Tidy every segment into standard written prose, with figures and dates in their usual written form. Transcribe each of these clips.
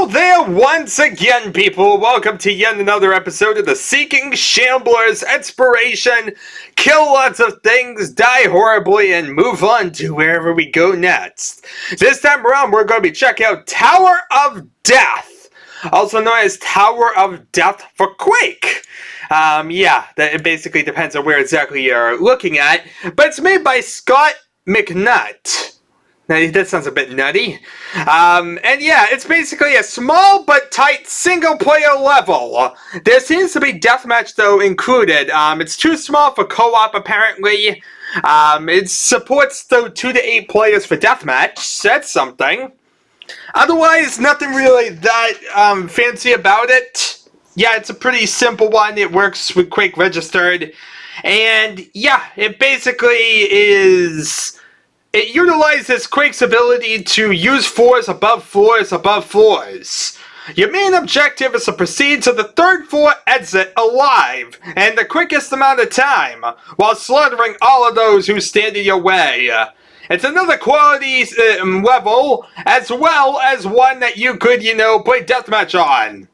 there once again, people. Welcome to yet another episode of the Seeking Shamblers Inspiration. Kill lots of things, die horribly, and move on to wherever we go next. This time around, we're going to be checking out Tower of Death, also known as Tower of Death for Quake. It basically depends on where exactly you're looking at, but it's made by Scott McNutt. Now, that sounds a bit nutty. It's basically a small but tight single-player level. There seems to be deathmatch, though, included. It's too small for co-op, apparently. It supports, though, 2 to 8 players for deathmatch. That's something. Otherwise, nothing really that fancy about it. Yeah, it's a pretty simple one. It works with Quake Registered. And, yeah, it basically is... It utilizes Quake's ability to use floors above floors above floors. Your main objective is to proceed to the 3rd floor exit alive, and the quickest amount of time, while slaughtering all of those who stand in your way. It's another quality level, as well as one that you could, play deathmatch on.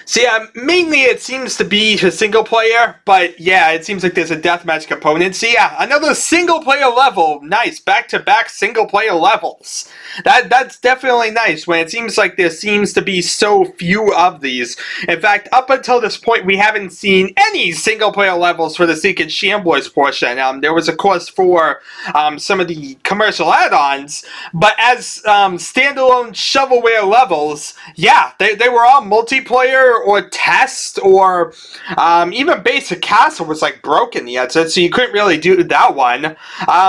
So yeah, mainly it seems to be a single player, but yeah, it seems like there's a deathmatch component. So yeah, another single player level. Nice, back-to-back single player levels. That's definitely nice when it seems like there seems to be so few of these. In fact, up until this point, we haven't seen any single player levels for the Seeking Shamblers portion. There was, of course, for some of the commercial add-ons, but as standalone shovelware levels, yeah, they were all multiplayer or test, or even basic castle was like broken yet, so you couldn't really do that one.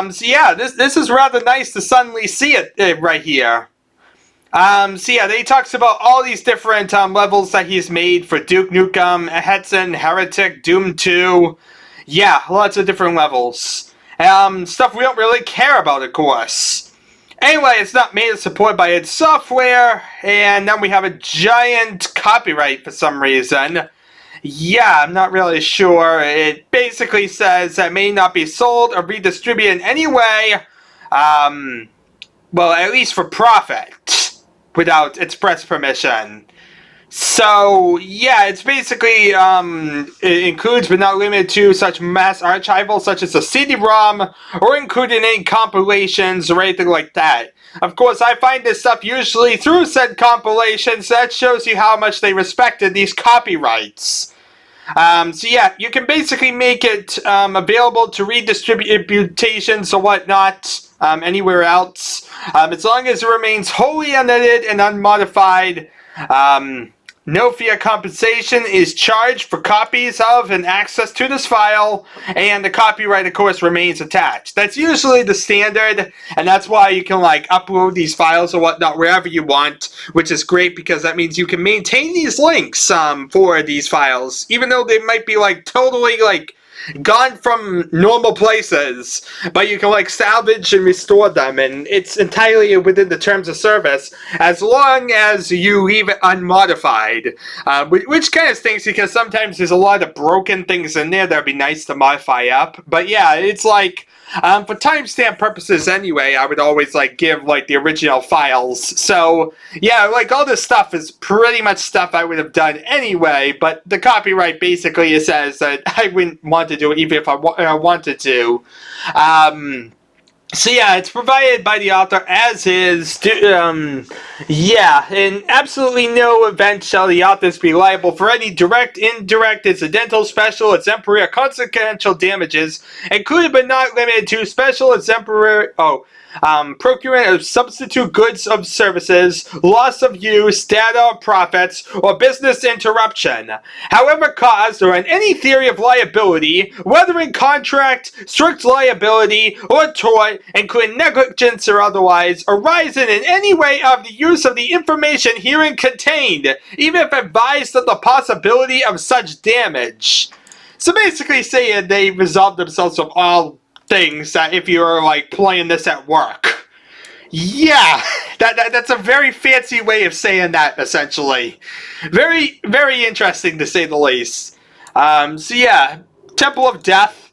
This is rather nice to suddenly see it right here. He talks about all these different levels that he's made for Duke Nukem, Hetson, Heretic, Doom 2. Yeah, lots of different levels. Stuff we don't really care about, of course. Anyway, it's not made to support by id Software, and then we have a giant copyright for some reason. Yeah, I'm not really sure. It basically says that may not be sold or redistributed in any way, at least for profit, without express permission. So, yeah, it's basically, it includes but not limited to such mass archival such as a CD-ROM, or including any compilations or anything like that. Of course, I find this stuff usually through said compilations. That shows you how much they respected these copyrights. You can basically make it available to redistributations or whatnot anywhere else, as long as it remains wholly unedited and unmodified. No fiat compensation is charged for copies of and access to this file, and the copyright, of course, remains attached. That's usually the standard, and that's why you can, upload these files or whatnot wherever you want, which is great because that means you can maintain these links for these files, even though they might be, totally, gone from normal places, but you can salvage and restore them, and it's entirely within the terms of service as long as you leave it unmodified, which kind of stinks because sometimes there's a lot of broken things in there that'd be nice to modify up. But yeah, it's for timestamp purposes anyway, I would always give the original files. So yeah, all this stuff is pretty much stuff I would have done anyway, but the copyright basically says that I wouldn't want to do it even if I wanted to. It's provided by the author as is. In absolutely no event shall the authors be liable for any direct, indirect, incidental, special, exemplary, or consequential damages, including but not limited to special, exemplary, procurement of substitute goods of services, loss of use, data or profits, or business interruption, however caused or on any theory of liability, whether in contract, strict liability, or tort, including negligence or otherwise, arising in any way of the use of the information herein contained, even if advised of the possibility of such damage. So basically saying they resolve themselves from all things that if you're playing this at work. Yeah, that's a very fancy way of saying that, essentially. Very, very interesting to say the least. Temple of Death.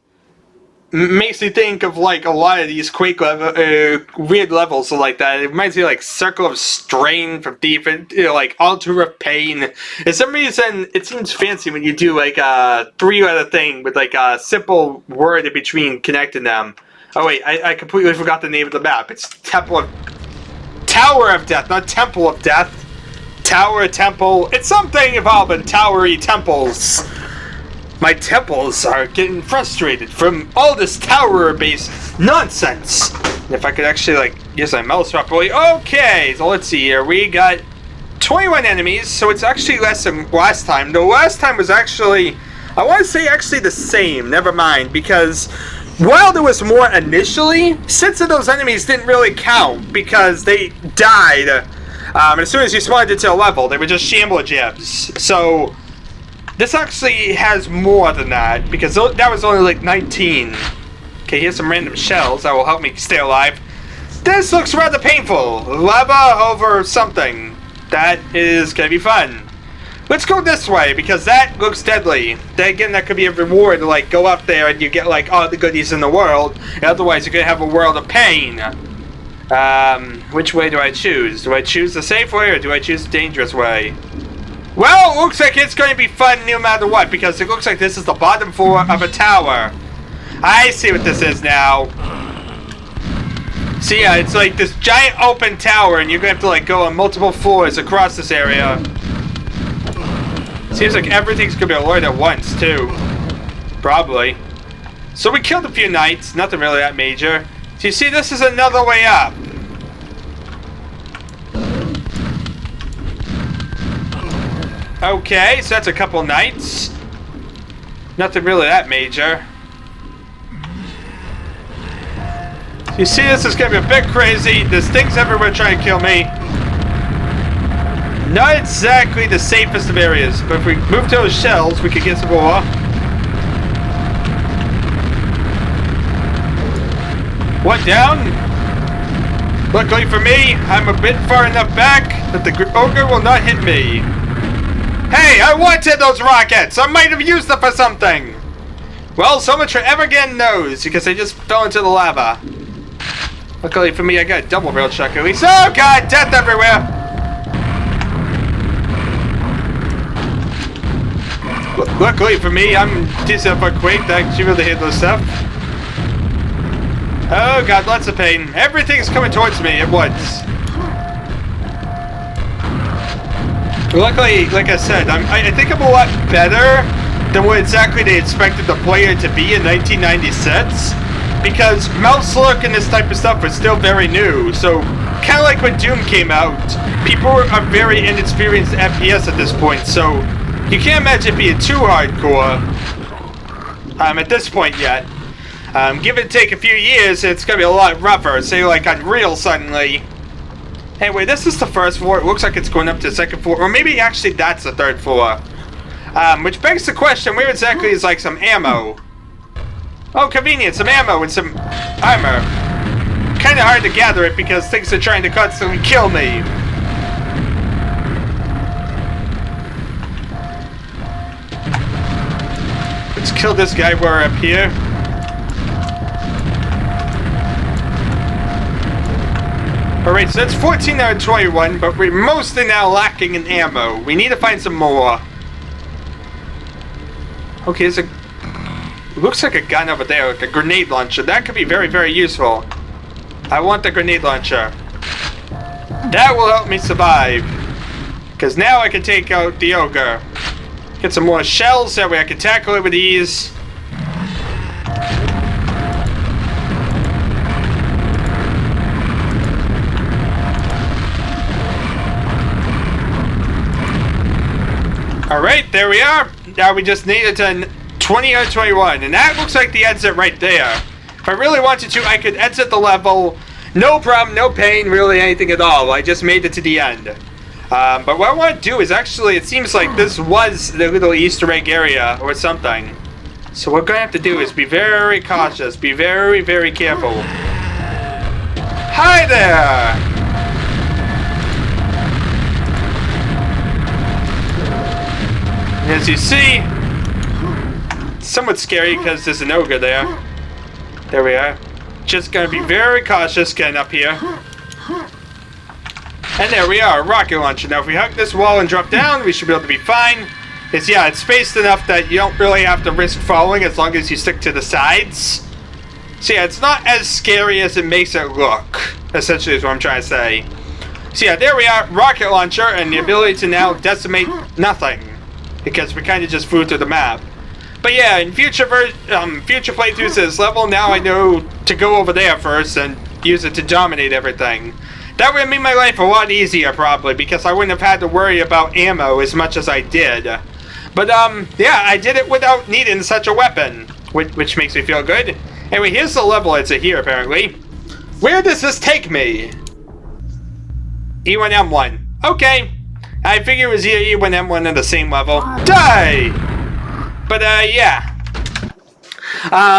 makes me think of like a lot of these Quake weird levels like that. It reminds me of like Circle of Strain from Defense, like Altar of Pain. For some reason, it seems fancy when you do like a 3-letter thing with like a simple word in between connecting them. Oh wait, I completely forgot the name of the map. It's Tower of Death, not Temple of Death. Tower, temple, it's something involving towery temples. My temples are getting frustrated from all this tower-based nonsense. If I could actually, like, use my mouse properly. Okay, so let's see here. We got 21 enemies, so it's actually less than last time. The last time was actually, I want to say actually the same. Never mind, because while there was more initially, 6 of those enemies didn't really count because they died. As soon as you spawned into a level, they were just shambler jabs. So this actually has more than that, because that was only like 19. Okay, here's some random shells that will help me stay alive. This looks rather painful. Lava over something. That is gonna be fun. Let's go this way, because that looks deadly. Then again, that could be a reward to like go up there and you get like all the goodies in the world. Otherwise, you're gonna have a world of pain. Which way do I choose? Do I choose the safe way or do I choose the dangerous way? Well, it looks like it's going to be fun no matter what, because it looks like this is the bottom floor of a tower. I see what this is now. So yeah, it's like this giant open tower, and you're going to have to like go on multiple floors across this area. Seems like everything's going to be alerted at once, too. Probably. So we killed a few knights, nothing really that major. So you see, this is another way up. Okay, so that's a couple knights. Nothing really that major. You see, this is gonna be a bit crazy. There's things everywhere trying to kill me. Not exactly the safest of areas, but if we move to those shells, we could get some more. What, down? Luckily for me, I'm a bit far enough back that the ogre will not hit me. Hey, I wanted those rockets! I might have used them for something! Well, so much for ever again knows, because I just fell into the lava. Luckily for me, I got a double-barreled shotgun at least. Oh god, death everywhere! Luckily for me, I'm decent for Quake to actually really hit those stuff. Oh god, lots of pain. Everything's coming towards me at once. Luckily, like I said, I think I'm a lot better than what exactly they expected the player to be in 1996, because mouse look and this type of stuff was still very new. So, kind of like when Doom came out, people are very inexperienced at FPS at this point, so you can't imagine it being too hardcore at this point yet. Give it take a few years, it's gonna be a lot rougher. Say like Unreal suddenly. Anyway, this is the first floor. It looks like it's going up to the second floor. Or maybe actually that's the third floor. Which begs the question, where exactly is like some ammo? Oh, convenient, some ammo and some armor. Kinda hard to gather it because things are trying to constantly kill me. Let's kill this guy while we're up here. Alright, so that's 14 out of 21, but we're mostly now lacking in ammo. We need to find some more. Okay, there's a... looks like a gun over there, like a grenade launcher. That could be very, very useful. I want the grenade launcher. That will help me survive. Because now I can take out the ogre. Get some more shells, that way I can tackle it with ease. Alright, there we are. Now we just need it to 20 out of 21. And that looks like the exit right there. If I really wanted to, I could exit the level. No problem, no pain, really anything at all. I just made it to the end. But what I want to do is actually, it seems like this was the little Easter egg area or something. So what we're going to have to do is be very cautious. Be very, very careful. Hi there! As you see, it's somewhat scary because there's an ogre there. There we are. Just gonna be very cautious getting up here. And there we are, rocket launcher. Now if we hug this wall and drop down, we should be able to be fine. Because yeah, it's spaced enough that you don't really have to risk falling as long as you stick to the sides. So yeah, it's not as scary as it makes it look, essentially is what I'm trying to say. So yeah, there we are, rocket launcher, and the ability to now decimate nothing. Because we kind of just flew through the map. But yeah, in future playthroughs of this level, now I know to go over there first and use it to dominate everything. That would make my life a lot easier, probably, because I wouldn't have had to worry about ammo as much as I did. But, yeah, I did it without needing such a weapon, which makes me feel good. Anyway, here's the level it's here, apparently. Where does this take me? E1M1. Okay. I figure it was either E1, M1 in the same level. Die! But, yeah.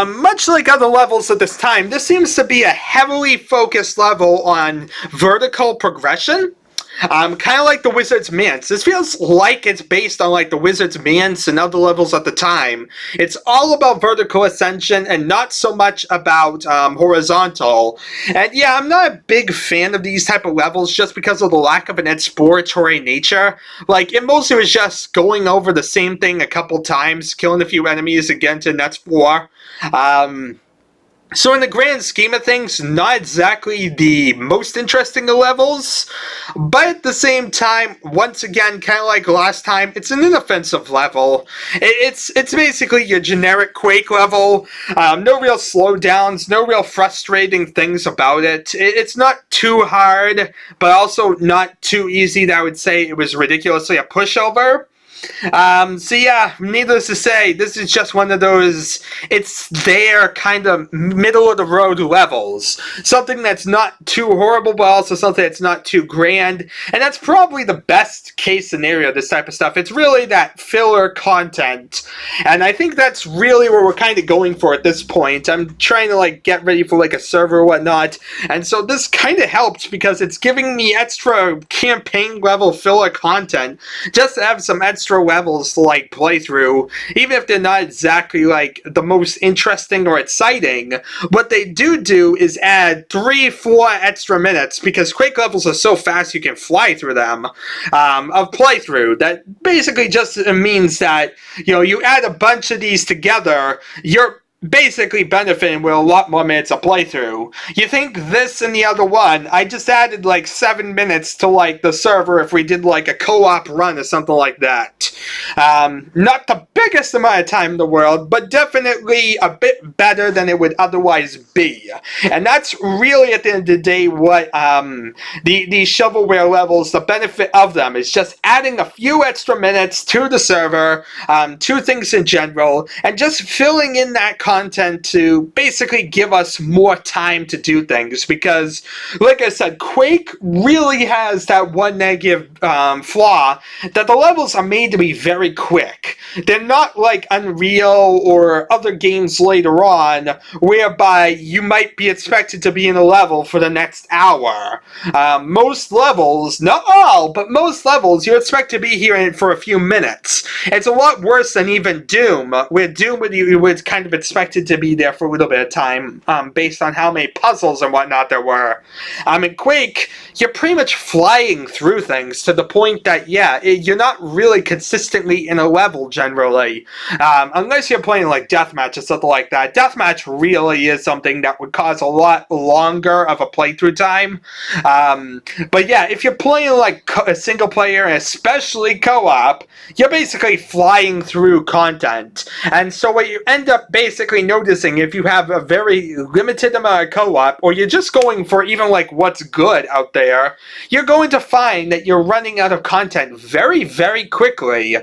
Much like other levels at this time, this seems to be a heavily focused level on vertical progression. Kind of like the Wizard's Manse. This feels like it's based on like the Wizard's Manse and other levels at the time. It's all about vertical ascension and not so much about horizontal. And yeah, I'm not a big fan of these type of levels just because of the lack of an exploratory nature. Like, it mostly was just going over the same thing a couple times, killing a few enemies again to explore. So in the grand scheme of things, not exactly the most interesting of levels, but at the same time, once again, kind of like last time, it's an inoffensive level. It's basically your generic Quake level, no real slowdowns, no real frustrating things about it. It's not too hard, but also not too easy that I would say it was ridiculously a pushover. So yeah, needless to say, this is just one of those, it's their kind of middle-of-the-road levels. Something that's not too horrible, but also something that's not too grand. And that's probably the best case scenario of this type of stuff. It's really that filler content. And I think that's really what we're kind of going for at this point. I'm trying to like get ready for like a server or whatnot. And so this kind of helped because it's giving me extra campaign level filler content just to have some extra levels to like play through, even if they're not exactly like the most interesting or exciting. What they do is add 3-4 extra minutes, because Quake levels are so fast you can fly through them, of playthrough. That basically just means that, you know, you add a bunch of these together, you're basically benefiting with a lot more minutes of playthrough. You think this and the other one, I just added like 7 minutes to like the server if we did like a co-op run or something like that. Not the biggest amount of time in the world, but definitely a bit better than it would otherwise be. And that's really at the end of the day what these shovelware levels, the benefit of them is just adding a few extra minutes to the server, to things in general, and just filling in that content to basically give us more time to do things. Because, like I said, Quake really has that one negative flaw, that the levels are made to be very quick. They're not like Unreal or other games later on, whereby you might be expected to be in a level for the next hour. Most levels, not all, but most levels, you expect to be here for a few minutes. It's a lot worse than even Doom, where Doom you would kind of expect to be there for a little bit of time, based on how many puzzles and whatnot there were. In Quake, you're pretty much flying through things to the point that, yeah, you're not really consistently in a level generally, unless you're playing like deathmatch or something like that. Deathmatch really is something that would cause a lot longer of a playthrough time. But yeah, if you're playing like a single player, and especially co-op, you're basically flying through content. And so what you end up basically noticing, if you have a very limited amount of co-op, or you're just going for even like what's good out there, you're going to find that you're running out of content very, very quickly.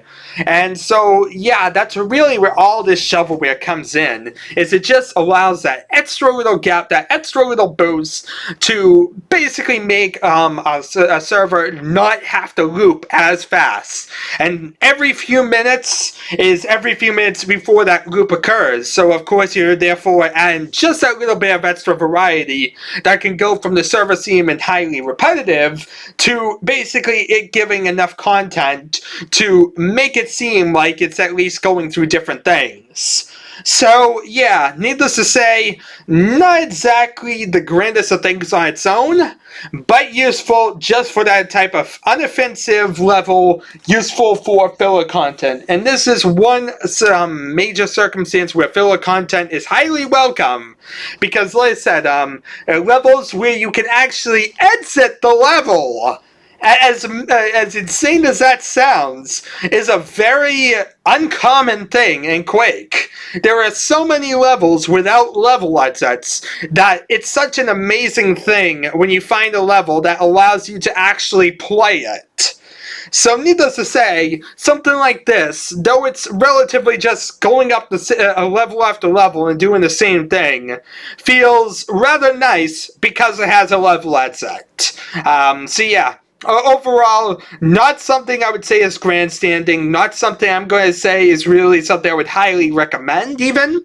And so, yeah, that's really where all this shovelware comes in, is it just allows that extra little gap, that extra little boost to basically make a server not have to loop as fast. And every few minutes is every few minutes before that loop occurs. So of course you're therefore adding just that little bit of extra variety that can go from the server seeming highly repetitive to basically it giving enough content to make it seem like it's at least going through different things. So, yeah, needless to say, not exactly the grandest of things on its own, but useful just for that type of unoffensive level, useful for filler content. And this is one major circumstance where filler content is highly welcome, because like I said, levels where you can actually exit the level, as insane as that sounds, is a very uncommon thing in Quake. There are so many levels without level exits that it's such an amazing thing when you find a level that allows you to actually play it. So needless to say, something like this, though it's relatively just going up level after level and doing the same thing, feels rather nice because it has a level exit. So yeah, overall, not something I would say is grandstanding, not something I'm going to say is really something I would highly recommend even.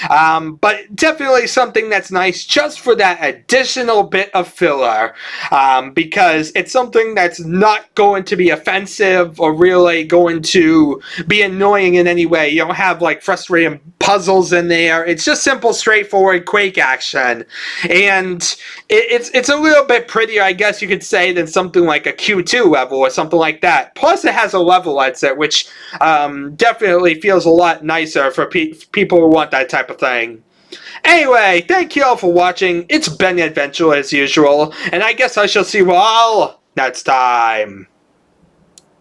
But definitely something that's nice just for that additional bit of filler, because it's something that's not going to be offensive or really going to be annoying in any way. You don't have like frustrating puzzles in there. It's just simple, straightforward Quake action, and it's a little bit prettier, I guess you could say, than something like a Q2 level or something like that. Plus, it has a level exit, which definitely feels a lot nicer for people who want that type of thing. Anyway, thank you all for watching. It's been an adventure as usual, and I guess I shall see you all next time.